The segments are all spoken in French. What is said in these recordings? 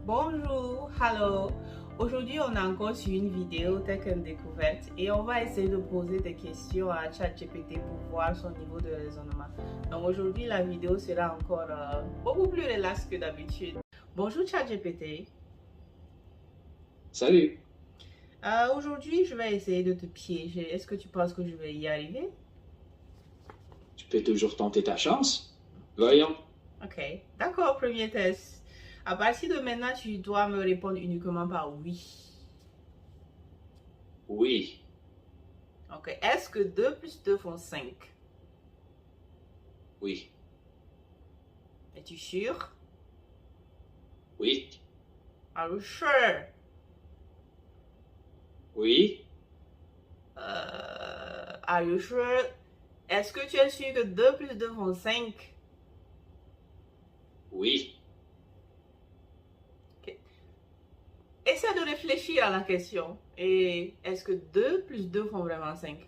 Bonjour, hello. Aujourd'hui, on est encore sur une vidéo Tech and Découverte et on va essayer de poser des questions à ChatGPT pour voir son niveau de raisonnement. Donc aujourd'hui, la vidéo sera encore beaucoup plus relax que d'habitude. Bonjour ChatGPT. Salut. Aujourd'hui, je vais essayer de te piéger. Est-ce que tu penses que je vais y arriver? Tu peux toujours tenter ta chance. Voyons. Ok, d'accord, premier test. À partir de maintenant, tu dois me répondre uniquement par oui. Oui. Ok, est-ce que 2 plus 2 font 5? Oui. Es-tu sûr? Oui. Are you sure? Oui. Are you sure? Est-ce que tu es sûr que 2 plus 2 font 5? Oui. Okay. Essaie de réfléchir à la question. Et est-ce que 2 plus 2 font vraiment 5?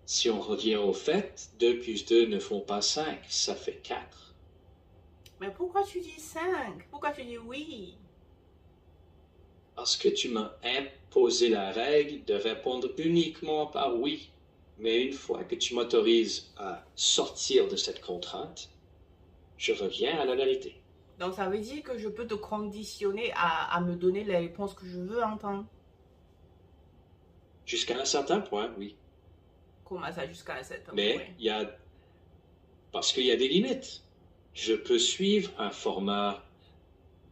Si on revient au fait, 2 plus 2 ne font pas 5, ça fait 4. Mais pourquoi tu dis 5? Pourquoi tu dis oui? Parce que tu m'as imposé la règle de répondre uniquement par oui. Mais une fois que tu m'autorises à sortir de cette contrainte, je reviens à la vérité. Donc ça veut dire que je peux te conditionner à me donner les réponses que je veux entendre. Jusqu'à un certain point, oui. Comment ça, jusqu'à un certain point? Mais il y a... Parce qu'il y a des limites. Je peux suivre un format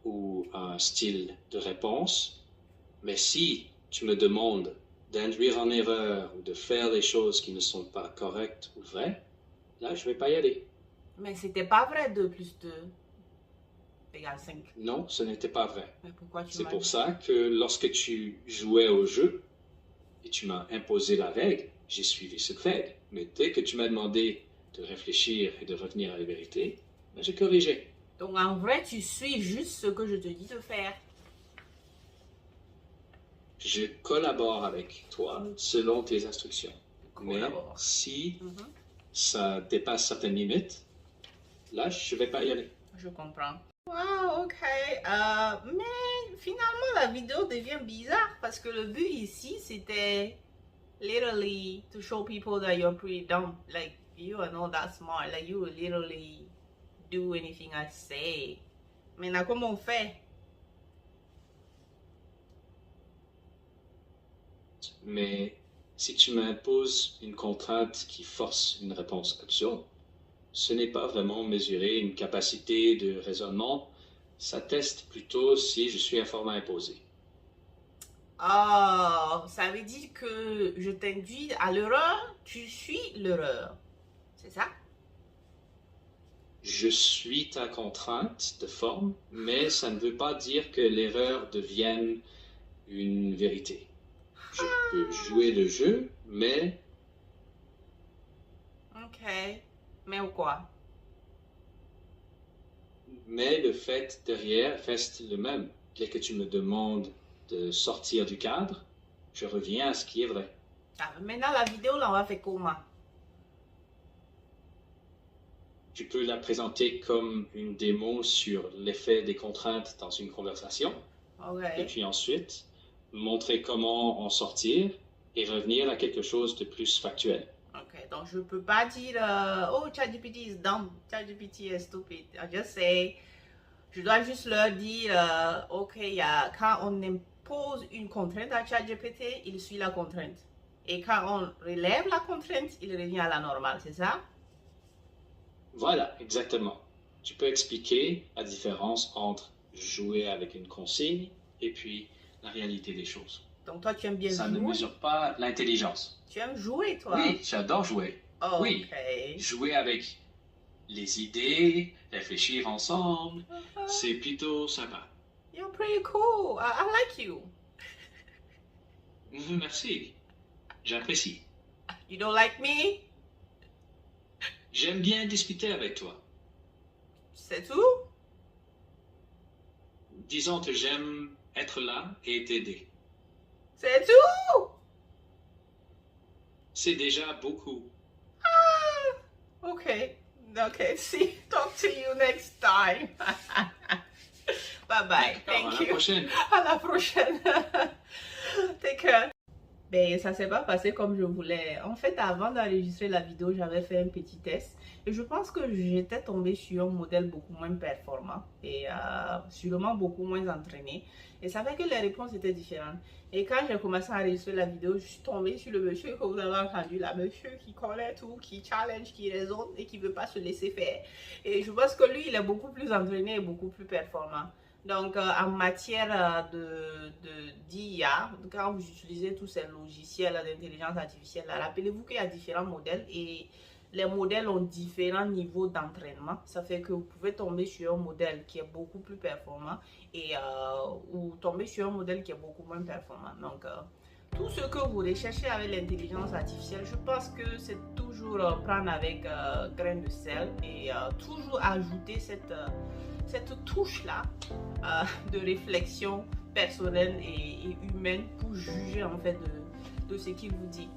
ou un style de réponse, mais si tu me demandes d'induire en erreur ou de faire des choses qui ne sont pas correctes ou vraies, là, je ne vais pas y aller. Mais c'était pas vrai, 2 plus 2 égale 5. Non, ce n'était pas vrai. Mais pourquoi tu C'est m'as pour dit? ça que lorsque tu jouais au jeu et tu m'as imposé la règle, j'ai suivi cette règle. Mais dès que tu m'as demandé de réfléchir et de revenir à la vérité, ben, j'ai corrigé. Donc en vrai, tu suis juste ce que je te dis de faire. Je collabore avec toi selon tes instructions. Collabore. Mais si ça dépasse certaines limites, là, je ne vais pas y aller. Je comprends. Wow, ok. Mais finalement, la vidéo devient bizarre parce que le but ici, c'était literally to show people that you're pretty dumb. Like, you are not that smart. Like, you will literally do anything I say. Maintenant, comment on fait? Mais si tu m'imposes une contrainte qui force une réponse absurde, ce n'est pas vraiment mesurer une capacité de raisonnement, ça teste plutôt si je suis un format imposé. Oh, ça veut dire que je t'induis à l'erreur, tu suis l'erreur. C'est ça? Je suis ta contrainte de forme, mais ça ne veut pas dire que l'erreur devienne une vérité. Je peux jouer le jeu, mais... Ok. Mais ou quoi? Mais le fait derrière reste le même. Dès que tu me demandes de sortir du cadre, je reviens à ce qui est vrai. Ah, maintenant, la vidéo, là, on va faire comment? Tu peux la présenter comme une démo sur l'effet des contraintes dans une conversation. Okay. Et puis ensuite, montrer comment en sortir et revenir à quelque chose de plus factuel. Ok, donc je peux pas dire oh, ChatGPT is dumb, ChatGPT is stupid. I just say, je dois juste leur dire ok, quand on impose une contrainte à ChatGPT, il suit la contrainte. Et quand on relève la contrainte, il revient à la normale, c'est ça? Voilà, exactement. Tu peux expliquer la différence entre jouer avec une consigne et puis la réalité des choses. Donc toi, tu aimes bien jouer? Ça ne mesure pas l'intelligence. Tu aimes jouer, toi? Oui, j'adore jouer. Oh, oui, okay. Jouer avec les idées, réfléchir ensemble, c'est plutôt sympa. You're pretty cool. I like you. Merci, j'apprécie. You don't like me? J'aime bien discuter avec toi. C'est tout? Disons que j'aime être là et t'aider. C'est tout? C'est déjà beaucoup. Ah, okay. Okay, see, talk to you next time. Bye. Bye bye. D'accord, à Thank la you. prochaine. À la prochaine. Take care. Ben, ça s'est pas passé comme je voulais. En fait, avant d'enregistrer la vidéo, j'avais fait un petit test. Et je pense que j'étais tombée sur un modèle beaucoup moins performant et sûrement beaucoup moins entraîné. Et ça fait que les réponses étaient différentes. Et quand j'ai commencé à enregistrer la vidéo, je suis tombée sur le monsieur que vous avez entendu, là, monsieur qui connaît tout, qui challenge, qui raisonne et qui veut pas se laisser faire. Et je pense que lui, il est beaucoup plus entraîné et beaucoup plus performant. Donc, en matière d'IA, quand vous utilisez tous ces logiciels d'intelligence artificielle, rappelez-vous qu'il y a différents modèles et les modèles ont différents niveaux d'entraînement. Ça fait que vous pouvez tomber sur un modèle qui est beaucoup plus performant et ou tomber sur un modèle qui est beaucoup moins performant. Donc, tout ce que vous recherchez avec l'intelligence artificielle, je pense que c'est toujours prendre avec grain de sel et toujours ajouter cette touche-là de réflexion personnelle et humaine pour juger en fait de ce qu'il vous dit.